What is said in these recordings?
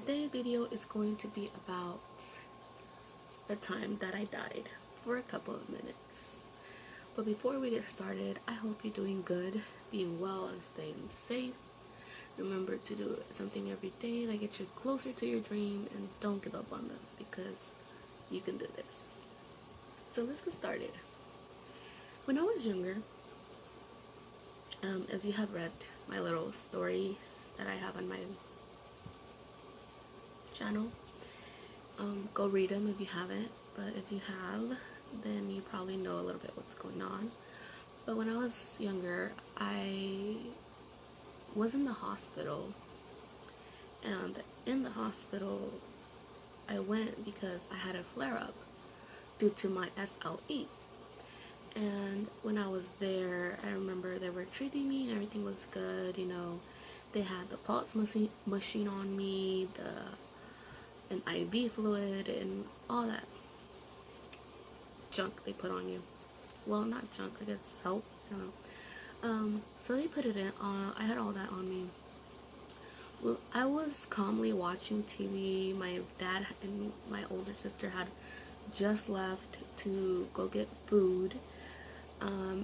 today's video is going to be about the time that I died for a couple of minutes. But before we get started, I hope you're doing good, being well, and staying safe. Remember to do something every day that gets you closer to your dream, and don't give up on them because you can do this. So let's get started. When I was younger, if you have read my little stories that I have on my channel, go read them if you haven't. But if you have, then you probably know a little bit what's going on. But when I was younger, I was in the hospital, and in the hospital I went because I had a flare-up due to my SLE. And when I was there, I remember they were treating me and everything was good. You know, they had the pulse machine on me, an IV fluid, and all that junk they put on you. Well, not junk, I guess help. I don't know. So they put it in. I had all that on me. Well, I was calmly watching TV. My dad and my older sister had just left to go get food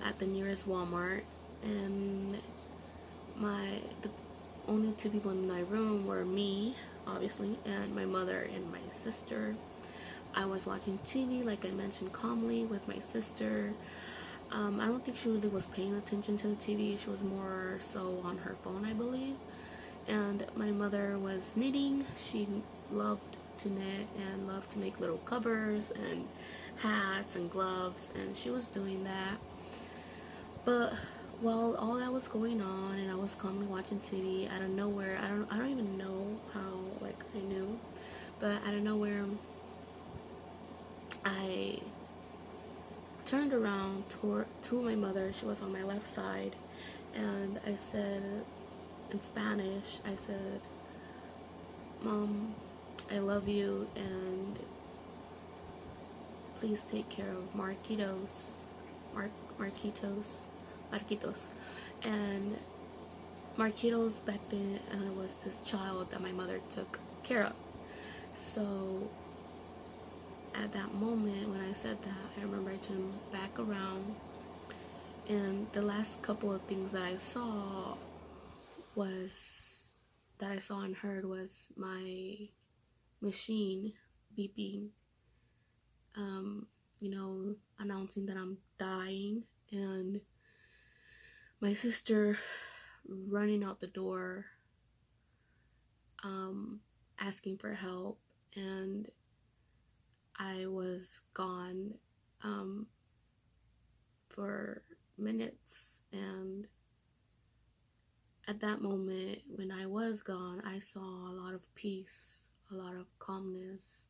at the nearest Walmart, and the only two people in my room were me, obviously, and my mother and my sister. I was watching TV, like I mentioned, calmly with my sister. I don't think she really was paying attention to the TV. She was more so on her phone, I believe. And my mother was knitting. She loved to knit and loved to make little covers and hats and gloves, and she was doing that. But while all that was going on and I was calmly watching TV, out of nowhere, I don't even know how, like, I knew, but out of nowhere I turned around to my mother. She was on my left side, and I said in Spanish, I said, "Mom, I love you, and please take care of Marquitos. And Marquitos back then was this child that my mother took care of. So at that moment when I said that, I remember I turned back around, and the last couple of things that I saw and heard was my machine beeping, announcing that I'm dying, and my sister running out the door, asking for help, and I was gone for minutes. And at that moment, when I was gone, I saw a lot of peace, a lot of calmness.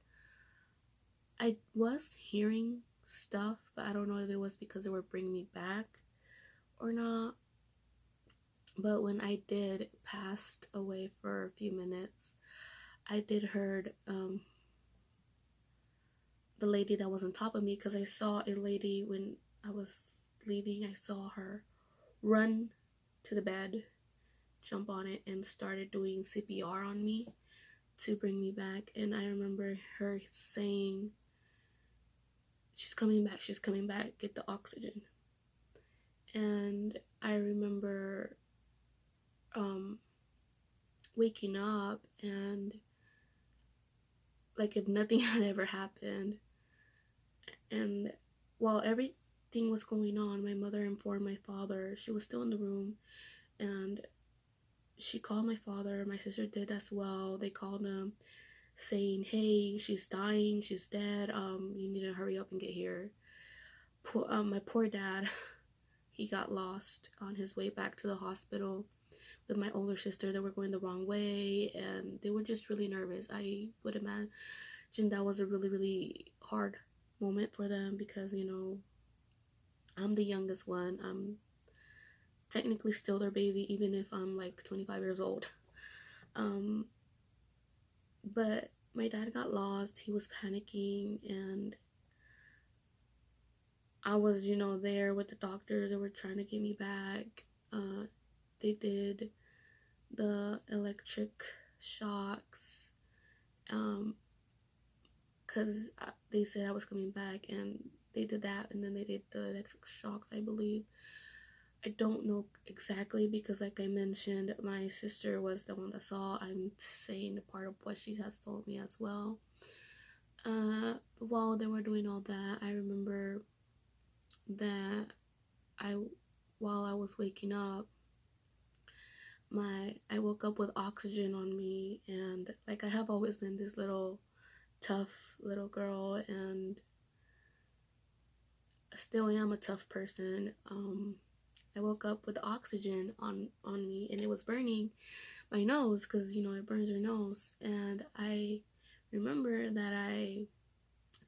I was hearing stuff, but I don't know if it was because they were bringing me back or not. But when I did passed away for a few minutes, I did heard the lady that was on top of me, because I saw a lady when I was leaving. I saw her run to the bed, jump on it, and started doing CPR on me to bring me back. And I remember her saying, she's coming back, get the oxygen." And I remember waking up, and like if nothing had ever happened. And while everything was going on, my mother informed my father. She was still in the room, and she called my father. My sister did as well. They called him saying, "Hey, she's dying, she's dead, you need to hurry up and get here." My poor dad, he got lost on his way back to the hospital with my older sister. They were going the wrong way, and they were just really nervous. I would imagine that was a really, really hard moment for them, because, you know, I'm the youngest one. I'm technically still their baby, even if I'm like 25 years old. But my dad got lost. He was panicking, and I was, there with the doctors. They were trying to get me back. They did the electric shocks. because they said I was coming back, and they did that, and then they did the electric shocks, I believe. I don't know exactly because, like I mentioned, my sister was the one that saw. I'm saying the part of what she has told me as well. While they were doing all that, I remember that I, while I was waking up, I woke up with oxygen on me, and like I have always been this little tough little girl, and still am a tough person. I woke up with oxygen on me, and it was burning my nose because it burns your nose. And I remember that I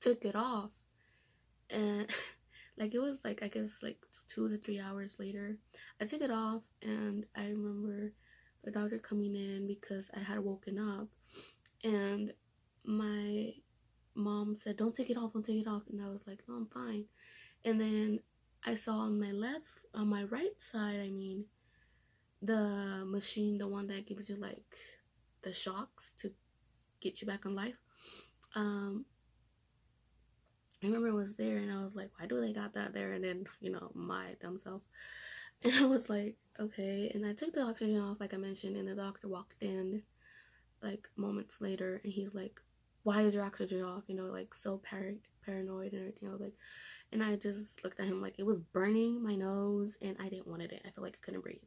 took it off, and like it was like, I guess like 2 to 3 hours later, I took it off, and I remember the doctor coming in because I had woken up, and my mom said, "Don't take it off, don't take it off," and I was like, "No, I'm fine." And then I saw on my right side, I mean, the machine, the one that gives you like the shocks to get you back on life. I remember it was there, and I was like, why do they got that there? And then, my dumb self. And I was like, okay. And I took the oxygen off, like I mentioned, and the doctor walked in like moments later, and he's like, why is your oxygen off? Like so paranoid and everything. I was like, and I just looked at him like it was burning my nose, and I didn't want it. I felt like I couldn't breathe.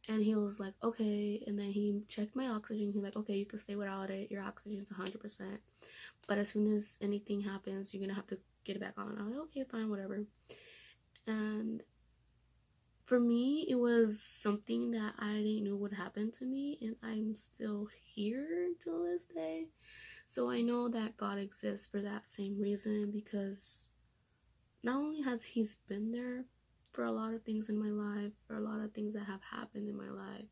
And he was like, okay. And then he checked my oxygen. He's like, okay, you can stay without it. Your oxygen's 100%. But as soon as anything happens, you're going to have to get it back on. I was like, okay, fine, whatever. And for me, it was something that I didn't know would happen to me. And I'm still here till this day. So I know that God exists for that same reason, because not only has He been there for a lot of things in my life, for a lot of things that have happened in my life,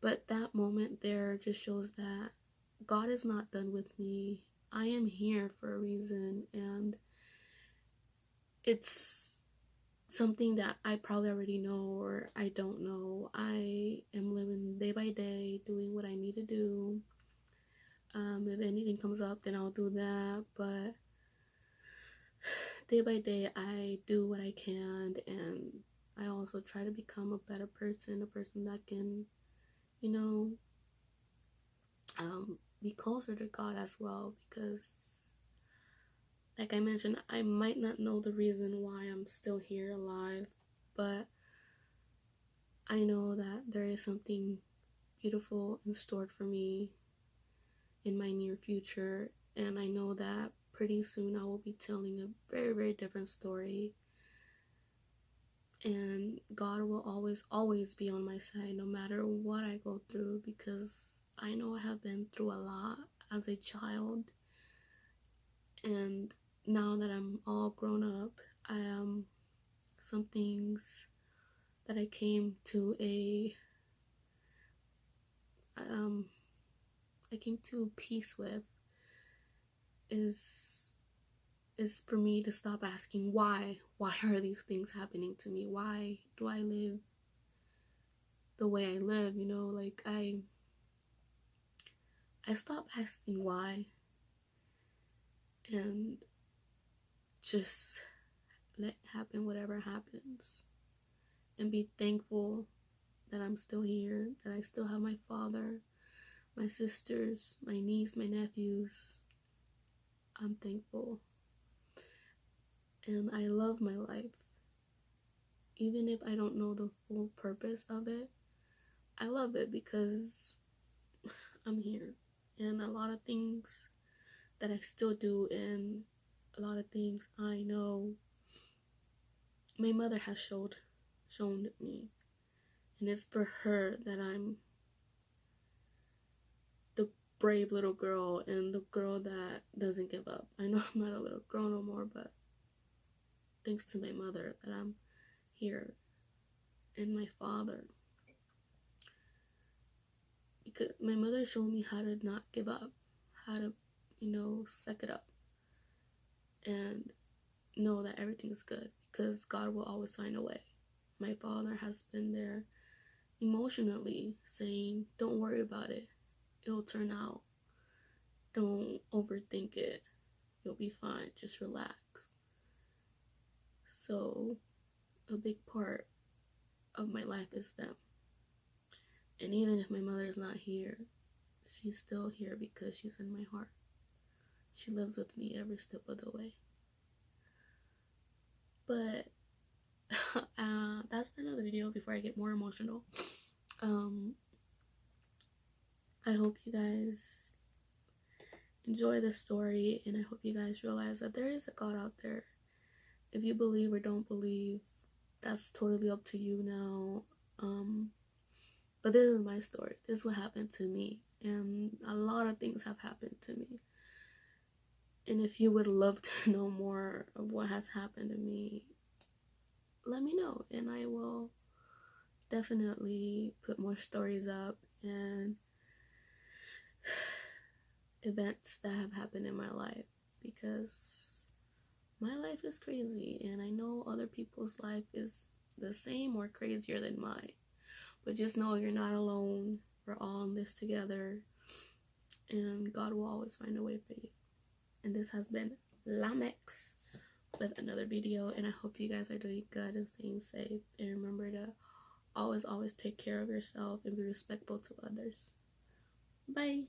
but that moment there just shows that God is not done with me. I am here for a reason, and it's something that I probably already know or I don't know. I am living day by day, doing what I need to do. If anything comes up, then I'll do that, but day by day I do what I can, and I also try to become a better person, a person that can, be closer to God as well, because like I mentioned, I might not know the reason why I'm still here alive, but I know that there is something beautiful in store for me in my near future, and I know that pretty soon I will be telling a very, very different story, and God will always be on my side no matter what I go through, because I know I have been through a lot as a child, and now that I'm all grown up, I am some things that I came to peace with is for me to stop asking why are these things happening to me, why do I live the way I live, like I stop asking why, and just let happen whatever happens, and be thankful that I'm still here, that I still have my father, my sisters, my niece, my nephews. I'm thankful, and I love my life. Even if I don't know the full purpose of it, I love it because I'm here. And a lot of things that I still do, and a lot of things I know my mother has shown me. And it's for her that I'm the brave little girl, and the girl that doesn't give up. I know I'm not a little girl no more, but thanks to my mother that I'm here, and my father. Because my mother showed me how to not give up, how to, suck it up, and know that everything is good, because God will always find a way. My father has been there emotionally saying, don't worry about it, it'll turn out. Don't overthink it. You'll be fine. Just relax. So, a big part of my life is them. And even if my mother's not here, she's still here because she's in my heart. She lives with me every step of the way. But that's another video before I get more emotional. I hope you guys enjoy this story, and I hope you guys realize that there is a God out there. If you believe or don't believe, that's totally up to you now. But this is my story. This is what happened to me, and a lot of things have happened to me. And if you would love to know more of what has happened to me, let me know, and I will definitely put more stories up and events that have happened in my life, because my life is crazy, and I know other people's life is the same or crazier than mine. But just know you're not alone. We're all in this together, and God will always find a way for you. And this has been Lamex with another video, and I hope you guys are doing good and staying safe. And remember to always take care of yourself and be respectful to others. Bye.